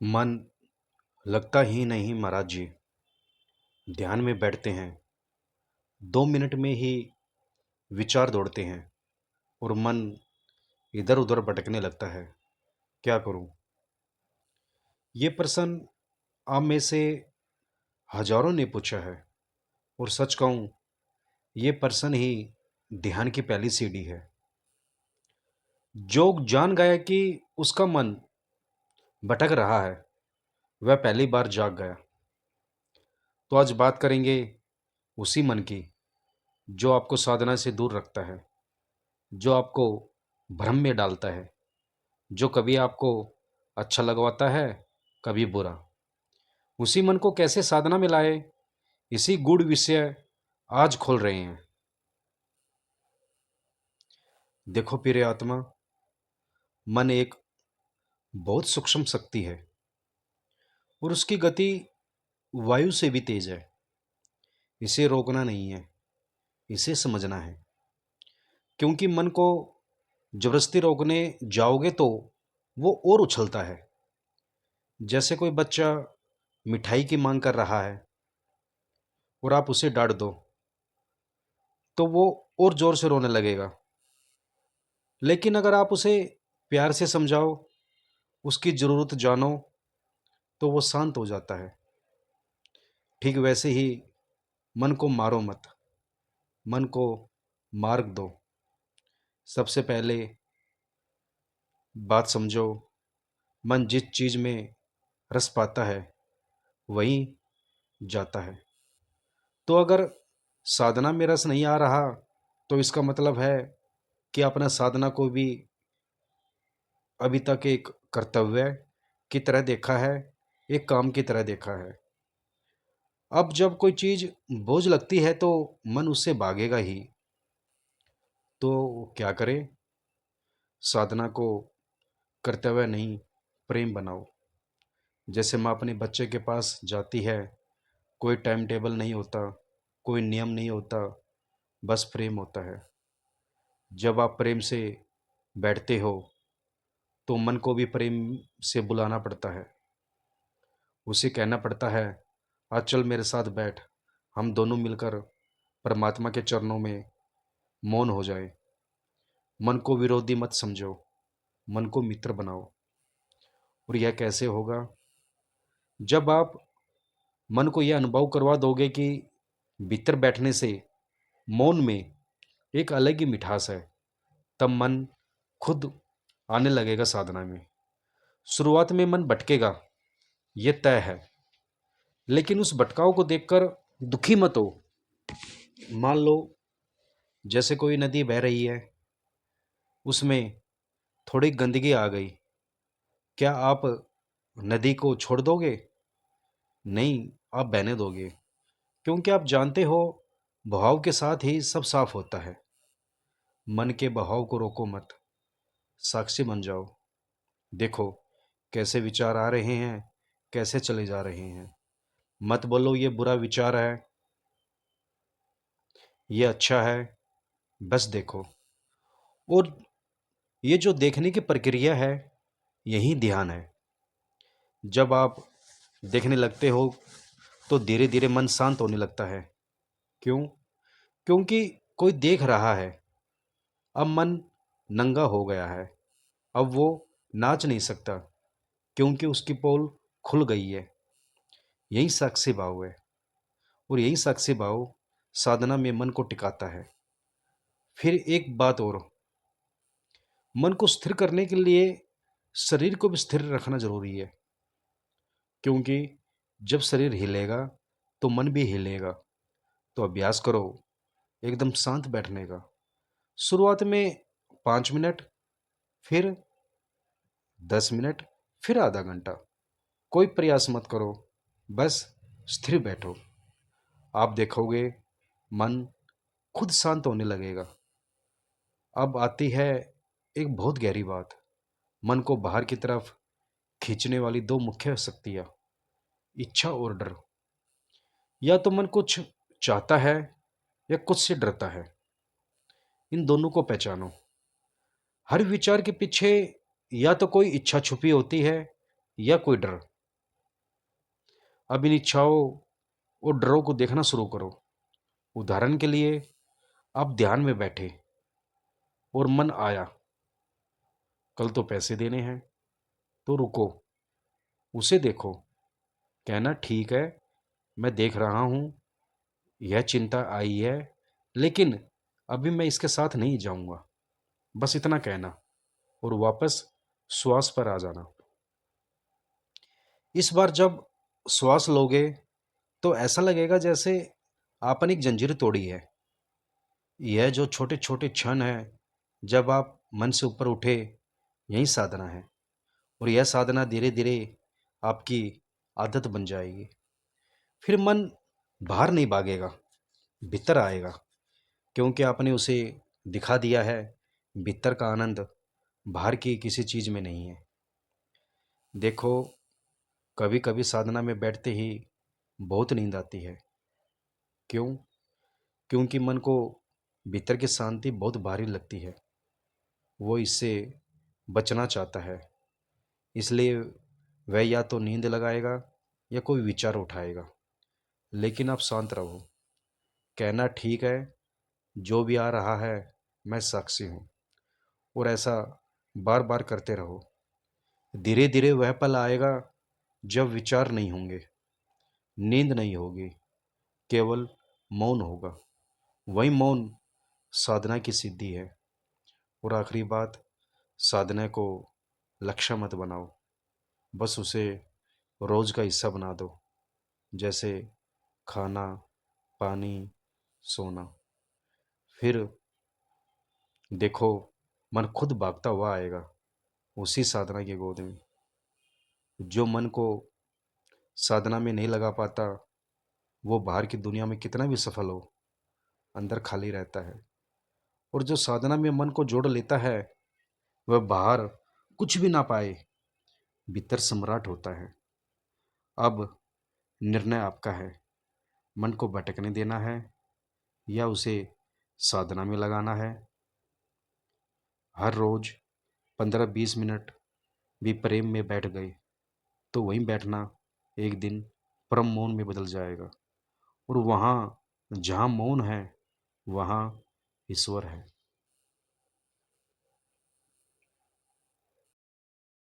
मन लगता ही नहीं महाराज जी। ध्यान में बैठते हैं, 2 मिनट में ही विचार दौड़ते हैं और मन इधर उधर भटकने लगता है। क्या करूं? ये प्रश्न आप में से हजारों ने पूछा है, और सच कहूं, ये प्रश्न ही ध्यान की पहली सीढ़ी है। जो जान गया कि उसका मन भटक रहा है, वह पहली बार जाग गया। तो आज बात करेंगे उसी मन की, जो आपको साधना से दूर रखता है, जो आपको भ्रम में डालता है, जो कभी आपको अच्छा लगवाता है, कभी बुरा। उसी मन को कैसे साधना में लाए, इसी गूढ़ विषय आज खोल रहे हैं। देखो प्रिय आत्मा, मन एक बहुत सूक्ष्म शक्ति है और उसकी गति वायु से भी तेज है। इसे रोकना नहीं है, इसे समझना है। क्योंकि मन को जबरदस्ती रोकने जाओगे तो वो और उछलता है। जैसे कोई बच्चा मिठाई की मांग कर रहा है और आप उसे डांट दो, तो वो और जोर से रोने लगेगा। लेकिन अगर आप उसे प्यार से समझाओ, उसकी ज़रूरत जानो, तो वो शांत हो जाता है। ठीक वैसे ही मन को मारो मत, मन को मार्ग दो। सबसे पहले बात समझो, मन जिस चीज़ में रस पाता है वहीं जाता है। तो अगर साधना में रस नहीं आ रहा, तो इसका मतलब है कि अपना साधना को भी अभी तक एक कर्तव्य की तरह देखा है, एक काम की तरह देखा है। अब जब कोई चीज़ बोझ लगती है तो मन उससे भागेगा ही। तो क्या करे? साधना को कर्तव्य नहीं, प्रेम बनाओ। जैसे माँ अपने बच्चे के पास जाती है, कोई टाइम टेबल नहीं होता, कोई नियम नहीं होता, बस प्रेम होता है। जब आप प्रेम से बैठते हो तो मन को भी प्रेम से बुलाना पड़ता है। उसे कहना पड़ता है, आज चल मेरे साथ बैठ, हम दोनों मिलकर परमात्मा के चरणों में मौन हो जाए। मन को विरोधी मत समझो, मन को मित्र बनाओ। और यह कैसे होगा? जब आप मन को यह अनुभव करवा दोगे कि भीतर बैठने से, मौन में एक अलग ही मिठास है, तब मन खुद आने लगेगा साधना में। शुरुआत में मन भटकेगा, यह तय है। लेकिन उस भटकाव को देखकर दुखी मत हो। मान लो जैसे कोई नदी बह रही है, उसमें थोड़ी गंदगी आ गई। क्या आप नदी को छोड़ दोगे? नहीं, आप बहने दोगे। क्योंकि आप जानते हो, बहाव के साथ ही सब साफ होता है। मन के बहाव को रोको मत, साक्षी बन जाओ। देखो कैसे विचार आ रहे हैं, कैसे चले जा रहे हैं। मत बोलो ये बुरा विचार है, ये अच्छा है। बस देखो। और ये जो देखने की प्रक्रिया है, यही ध्यान है। जब आप देखने लगते हो तो धीरे धीरे मन शांत होने लगता है। क्यों? क्योंकि कोई देख रहा है। अब मन नंगा हो गया है। अब वो नाच नहीं सकता, क्योंकि उसकी पोल खुल गई है। यही साक्षी भाव है। और यही साक्षी भाव साधना में मन को टिकाता है। फिर एक बात और, मन को स्थिर करने के लिए शरीर को भी स्थिर रखना जरूरी है। क्योंकि जब शरीर हिलेगा तो मन भी हिलेगा। तो अभ्यास करो एकदम शांत बैठने का। शुरुआत में 5 मिनट, फिर 10 मिनट, फिर आधा घंटा। कोई प्रयास मत करो, बस स्थिर बैठो। आप देखोगे मन खुद शांत होने लगेगा। अब आती है एक बहुत गहरी बात। मन को बाहर की तरफ खींचने वाली दो मुख्य शक्तियाँ, इच्छा और डर। या तो मन कुछ चाहता है या कुछ से डरता है। इन दोनों को पहचानो। हर विचार के पीछे या तो कोई इच्छा छुपी होती है या कोई डर। अब इन इच्छाओं और डरों को देखना शुरू करो। उदाहरण के लिए, आप ध्यान में बैठे और मन आया, कल तो पैसे देने हैं, तो रुको, उसे देखो, कहना ठीक है, मैं देख रहा हूं, यह चिंता आई है, लेकिन अभी मैं इसके साथ नहीं जाऊंगा। बस इतना कहना और वापस श्वास पर आ जाना। इस बार जब श्वास लोगे तो ऐसा लगेगा जैसे आपने एक जंजीर तोड़ी है। यह जो छोटे छोटे क्षण है जब आप मन से ऊपर उठे, यही साधना है। और यह साधना धीरे धीरे आपकी आदत बन जाएगी। फिर मन बाहर नहीं भागेगा, भीतर आएगा, क्योंकि आपने उसे दिखा दिया है भीतर का आनंद बाहर की किसी चीज में नहीं है। देखो, कभी कभी साधना में बैठते ही बहुत नींद आती है। क्यों? क्योंकि मन को भीतर की शांति बहुत भारी लगती है। वो इससे बचना चाहता है, इसलिए वह या तो नींद लगाएगा या कोई विचार उठाएगा। लेकिन आप शांत रहो, कहना ठीक है, जो भी आ रहा है मैं साक्षी हूँ। और ऐसा बार बार करते रहो। धीरे धीरे वह पल आएगा जब विचार नहीं होंगे, नींद नहीं होगी, केवल मौन होगा। वही मौन साधना की सिद्धि है। और आखिरी बात, साधना को लक्ष्य मत बनाओ, बस उसे रोज का हिस्सा बना दो, जैसे खाना, पानी, सोना। फिर देखो, मन खुद भागता हुआ आएगा उसी साधना की गोद में। जो मन को साधना में नहीं लगा पाता, वो बाहर की दुनिया में कितना भी सफल हो, अंदर खाली रहता है। और जो साधना में मन को जोड़ लेता है, वह बाहर कुछ भी ना पाए, भीतर सम्राट होता है। अब निर्णय आपका है, मन को भटकने देना है या उसे साधना में लगाना है। हर रोज 15-20 मिनट भी प्रेम में बैठ गए तो वहीं बैठना एक दिन परम मौन में बदल जाएगा। और वहाँ जहाँ मौन है, वहाँ ईश्वर है।